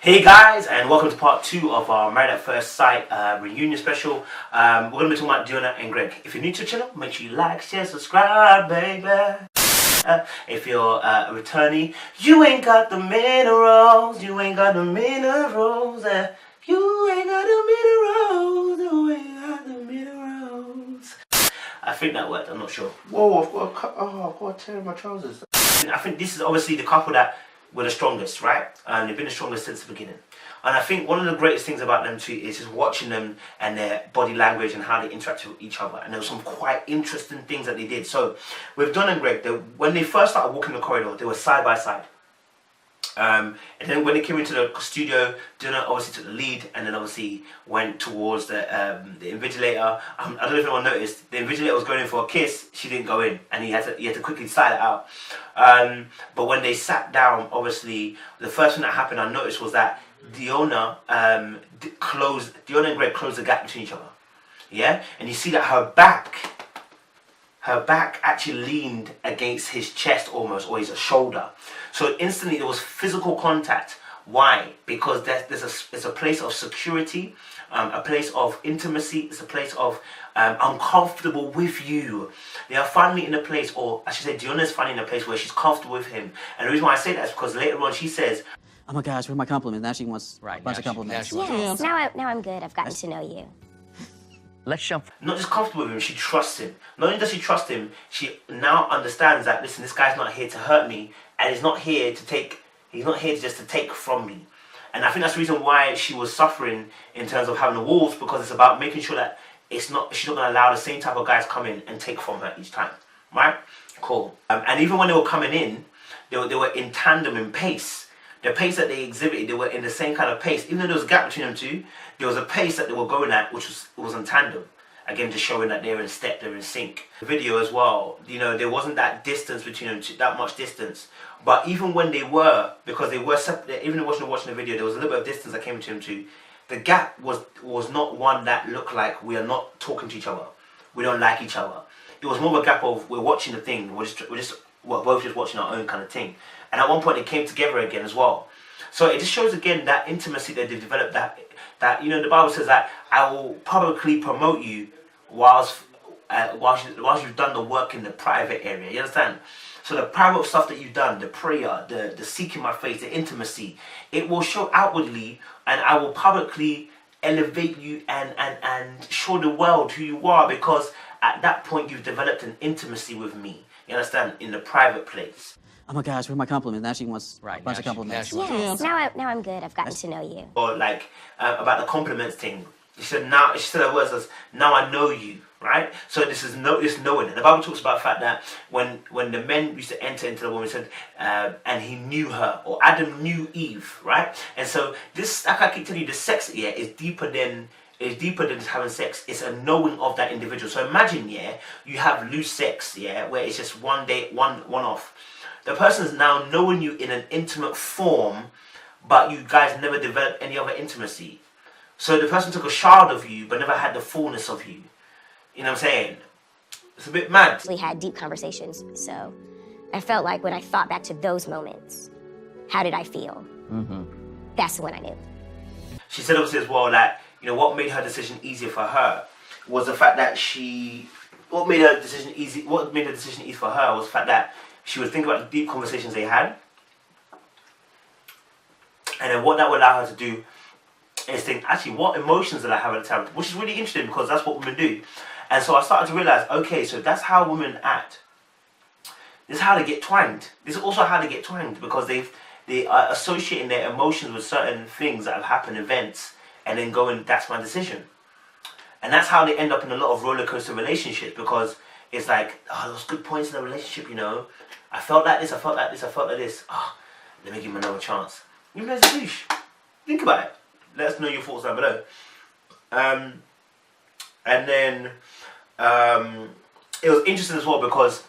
Hey guys, and welcome to part 2 of our Married at First Sight reunion special. We're going to be talking about Deonna and Greg. If you're new to the channel, make sure you like, share, subscribe, baby. If you're a returnee, you ain't got the minerals, you ain't got the minerals, you ain't got the minerals, you ain't got the minerals. I think that worked, I'm not sure. Whoa, I've got a tear in my trousers. I think this is obviously the couple that were the strongest, right? And they've been the strongest since the beginning. And I think one of the greatest things about them too is just watching them and their body language and how they interact with each other. And there were some quite interesting things that they did. So with Deonna and Greg, when they first started walking the corridor, they were side by side. And then when they came into the studio, Deonna obviously took the lead, and then obviously went towards the invigilator. I don't know if anyone noticed, the invigilator was going in for a kiss. She didn't go in, and he had to quickly slide it out. But when they sat down, obviously the first thing that happened I noticed was that Deonna and Greg closed the gap between each other. Yeah, and you see that her back actually leaned against his chest almost, or his shoulder. So instantly there was physical contact. Why? Because it's a place of security, a place of intimacy, it's a place of I'm comfortable with you. They are finally in a place, or I should say Deonna's finally in a place where she's comfortable with him. And the reason why I say that is because later on she says, "Oh my gosh, where's my compliment?" Now she wants a bunch of compliments. Yes, now I'm good. I've gotten to know you. Let's jump. Not just comfortable with him, she trusts him. Not only does she trust him, she now understands that, listen, this guy's not here to hurt me, and he's not here to just to take from me. And I think that's the reason why she was suffering in terms of having the walls, because it's about making sure that she's not going to allow the same type of guys come in and take from her each time. Right? Cool. And even when they were coming in, they were in tandem in pace. The pace that they exhibited, they were in the same kind of pace. Even though there was a gap between them two, there was a pace that they were going at, which was in tandem. Again, just showing that they're in step, they're in sync. The video as well, there wasn't that distance between them, that much distance. But even when they were, because they were separate, even watching the video, there was a little bit of distance that came between them two. The gap was not one that looked like we are not talking to each other. We don't like each other. It was more of a gap of we're watching the thing. We're both just watching our own kind of thing. And at one point they came together again as well. So it just shows again that intimacy that they've developed, that the Bible says that I will publicly promote you whilst you've done the work in the private area. You understand? So the private stuff that you've done, the prayer, the seeking my face, the intimacy, it will show outwardly, and I will publicly elevate you and show the world who you are, because at that point you've developed an intimacy with me. You understand? In the private place. Oh my gosh, where's my compliment? Now she wants a bunch of compliments. Yes, now I'm good. I've gotten to know you. Or like about the compliments thing. She said her words as, now I know you, right? So this knowing. And the Bible talks about the fact that when the men used to enter into the woman, said, and he knew her, or Adam knew Eve, right? And so this, like I keep telling you, the sex here is deeper than just having sex. It's a knowing of that individual. So imagine, you have loose sex, where it's just one day, one off. The person's now knowing you in an intimate form, but you guys never developed any other intimacy. So the person took a shard of you, but never had the fullness of you. You know what I'm saying? It's a bit mad. We had deep conversations, so I felt like when I thought back to those moments, how did I feel? Mm-hmm. That's when I knew. She said obviously as well that, what made her decision easier for her was the fact that what made the decision easy for her was the fact that she would think about the deep conversations they had, and then what that would allow her to do is think, actually, what emotions did I have at the time? Which is really interesting, because that's what women do. And so I started to realize, okay, so that's how women act. This is how they get twanged. This is also how they get twanged, because they are associating their emotions with certain things that have happened, events, and then going, that's my decision. And that's how they end up in a lot of roller coaster relationships, because it's like, those good points in the relationship, I felt like this, I felt like this, I felt like this. Let me give him another chance. Even as a douche. Think about it. Let us know your thoughts down below. And then it was interesting as well, because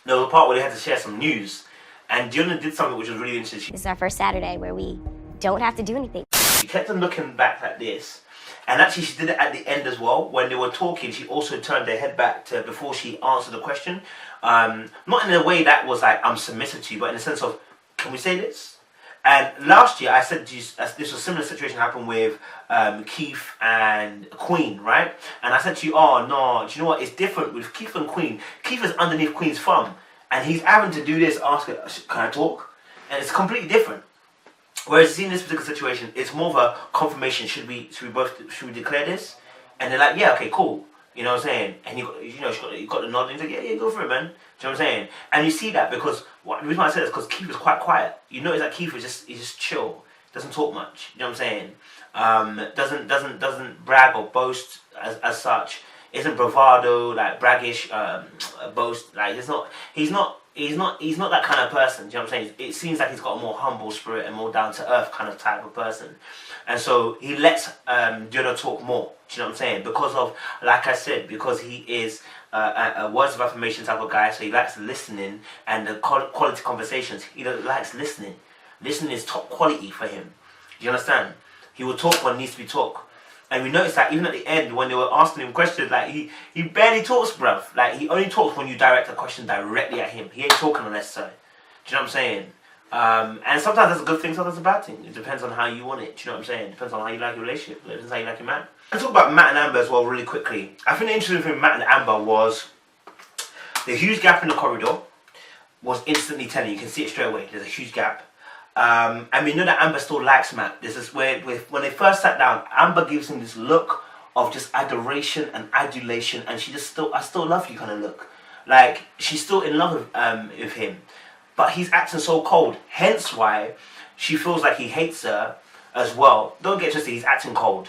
there was a part where they had to share some news, and Deonna did something which was really interesting. This is our first Saturday where we don't have to do anything. She kept on looking back like this, and actually she did it at the end as well. When they were talking, she also turned her head back to before she answered the question. Not in a way that was like, I'm submissive to you, but in the sense of, can we say this? And last year, I said to you, this was a similar situation happened with Keith and Queen, right? And I said to you, oh no, do you know what? It's different with Keith and Queen. Keith is underneath Queen's thumb, and he's having to do this, ask her, can I talk? And it's completely different. Whereas in this particular situation, it's more of a confirmation. Should we declare this? And they're like, yeah, okay, cool. You know what I'm saying? And you got the nod, and he's like, yeah, go for it, man. Do you know what I'm saying? And you see that because the reason why I said it is because Keith is quite quiet. You notice that Keith is just chill, doesn't talk much. You know what I'm saying? Doesn't brag or boast as such. Isn't bravado, like braggish, boast. Like he's not that kind of person. Do you know what I'm saying? It seems like he's got a more humble spirit and more down to earth kind of type of person. And so he lets Deonna talk more. Do you know what I'm saying? Because of, like I said, because he is a words of affirmation type of guy, so he likes listening and the quality conversations. He likes listening. Listening is top quality for him. Do you understand? He will talk when needs to be talked. And we noticed that even at the end when they were asking him questions, like he barely talks, bruv. Like he only talks when you direct a question directly at him. He ain't talking unless so. Do you know what I'm saying? And sometimes that's a good thing, sometimes that's a bad thing. It depends on how you want it. Do you know what I'm saying? It depends on how you like your relationship. It depends on how you like your man. Let's talk about Matt and Amber as well really quickly. I think the interesting thing with Matt and Amber was the huge gap in the corridor was instantly telling. You can see it straight away. There's a huge gap. And we know that Amber still likes Matt. This is where when they first sat down, Amber gives him this look of just adoration and adulation, and she just I still love you kind of look. Like she's still in love with him. But he's acting so cold, hence why she feels like he hates her as well. Don't get twisted, he's acting cold.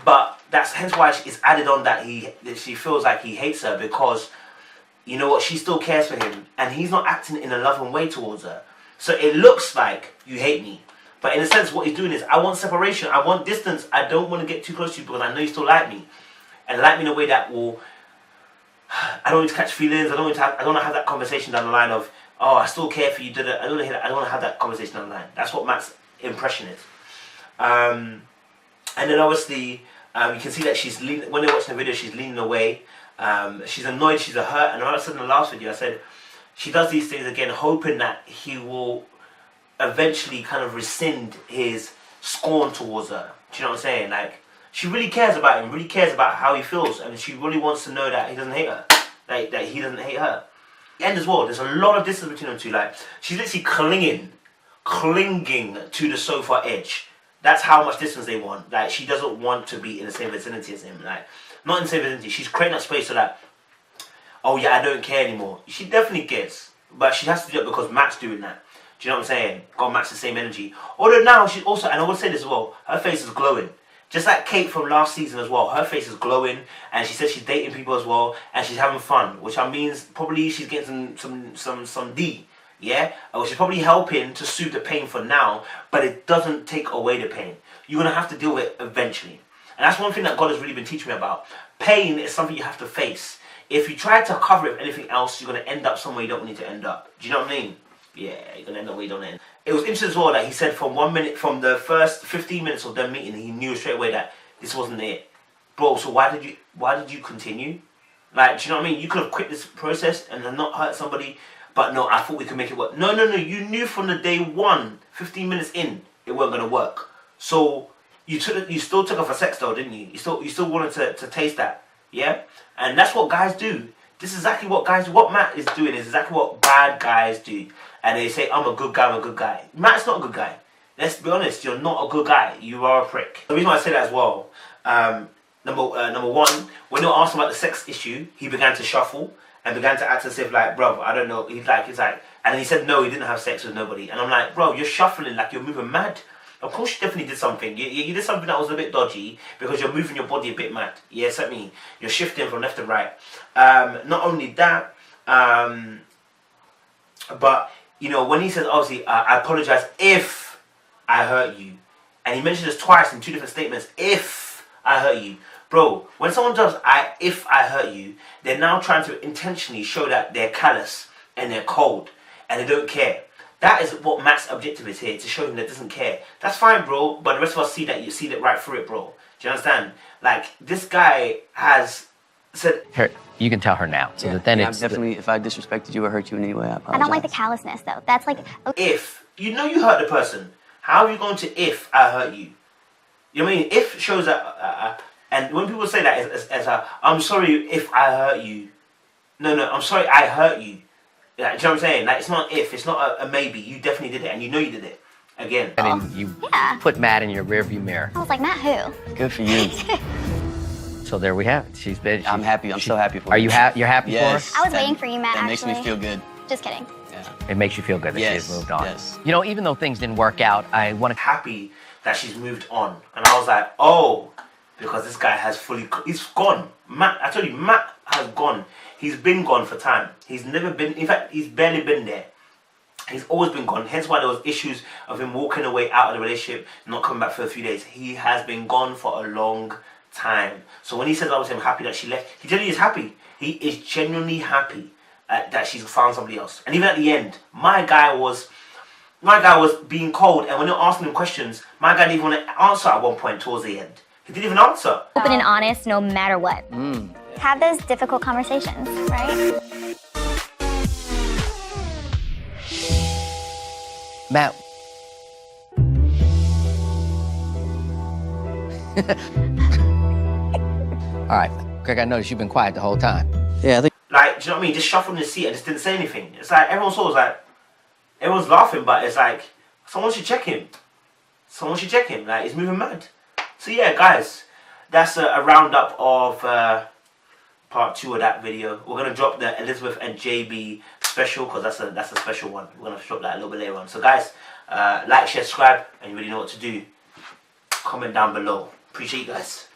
But that's hence why it's added on that she feels like he hates her because, you know what, she still cares for him. And he's not acting in a loving way towards her. So it looks like you hate me. But in a sense, what he's doing is, I want separation, I want distance. I don't want to get too close to you because I know you still like me. And like me in a way that will, I don't want to catch feelings, I don't want to have that conversation down the line of, oh, I still care for you. I don't want to hear that. I don't want to have that conversation online. That's what Matt's impression is. And then obviously, you can see that she's leaning, when they're watching the video, she's leaning away. She's annoyed, she's hurt. And all of a sudden, in the last video, I said, she does these things again, hoping that he will eventually kind of rescind his scorn towards her. Do you know what I'm saying? Like, she really cares about him, really cares about how he feels. And she really wants to know that he doesn't hate her. Like, that he doesn't hate her. End as well, there's a lot of distance between them two. Like she's literally clinging to the sofa edge. That's how much distance they want. Like she doesn't want to be in the same vicinity as him. Like not in the same vicinity. She's creating that space so that, oh yeah, I don't care anymore. She definitely cares, but she has to do it because Matt's doing that. Do you know what I'm saying? God match the same energy. Although now she's also, and I would say this as well, her face is glowing. Just like Kate from last season as well, her face is glowing, and she says she's dating people as well, and she's having fun, which means probably she's getting some D, yeah? Which is probably helping to soothe the pain for now, but it doesn't take away the pain. You're gonna have to deal with it eventually. And that's one thing that God has really been teaching me about. Pain is something you have to face. If you try to cover it with anything else, you're gonna end up somewhere you don't need to end up. Do you know what I mean? Yeah, you're gonna end up where you don't end. It was interesting as well that he said from the first 15 minutes of them meeting, he knew straight away that this wasn't it. Bro, so why did you continue? Like, do you know what I mean? You could have quit this process and then not hurt somebody, but no, I thought we could make it work. No, you knew from the day one, 15 minutes in, it wasn't gonna work. So you still took her for sex though, didn't you? You still wanted to taste that, yeah? And that's what guys do. This is exactly what Matt is doing is exactly what bad guys do. And they say, I'm a good guy. Matt's not a good guy. Let's be honest, you're not a good guy. You are a prick. The reason why I say that as well, number one, when they were asking about the sex issue, he began to shuffle and began to act as if like, bro, I don't know. He's like, and then he said no, he didn't have sex with nobody. And I'm like, bro, you're shuffling like you're moving mad. Of course you definitely did something. You did something that was a bit dodgy because you're moving your body a bit mad. Yes, I mean, you're shifting from left to right. Not only that, but, you know, when he says, obviously, I apologize if I hurt you. And he mentioned this twice in two different statements. If I hurt you. Bro, when someone does if I hurt you, they're now trying to intentionally show that they're callous and they're cold and they don't care. That is what Matt's objective is here, to show him that doesn't care. That's fine, bro, but the rest of us see that you see it right through it, bro. Do you understand? Like, this guy has said... You can tell her now. So that then it's... Definitely, if I disrespected you or hurt you in any way, I apologize. I don't like the callousness, though. That's like... If you know you hurt the person, How are you going to if I hurt you? You know what I mean? If shows that, and when people say that as I'm sorry if I hurt you. No, I'm sorry I hurt you. Like, do you know what I'm saying? Like, it's not if, it's not a maybe. You definitely did it, and you know you did it. Again. And then you put Matt in your rearview mirror. I was like, Matt who? Good for you. So there we have it. I'm happy. I'm so happy for you. Are you you're happy Yes. for her? I was waiting for you, Matt, That makes actually. me feel good. Just kidding. Yeah. It makes you feel good that Yes, she's moved on. yes. You know, even though things didn't work out, I want to. Happy that she's moved on. And I was like, oh, because this guy has he's gone. Matt, I told you, Matt has gone. He's been gone for time. He's never been, in fact, he's barely been there. He's always been gone. Hence why there was issues of him walking away out of the relationship, not coming back for a few days. He has been gone for a long time. So when he says I was happy that she left, he genuinely is happy. He is genuinely happy that she's found somebody else. And even at the end, my guy was being cold, and when you're asking him questions, my guy didn't even want to answer at one point towards the end. He didn't even answer. Open and honest no matter what. Have those difficult conversations, right? Matt. All right, Greg, I noticed you've been quiet the whole time. Yeah, I think. Like, do you know what I mean? Just shuffling the seat and just didn't say anything. It's like everyone saw it was like, everyone's laughing, but it's like, someone should check him. Someone should check him. Like, he's moving mad. So yeah, guys, that's a roundup of part 2 of that video. We're gonna drop the Elizabeth and JB special because that's a special one. We're gonna drop that a little bit later on. So guys, like, share, subscribe, and you already know what to do. Comment down below. Appreciate you guys.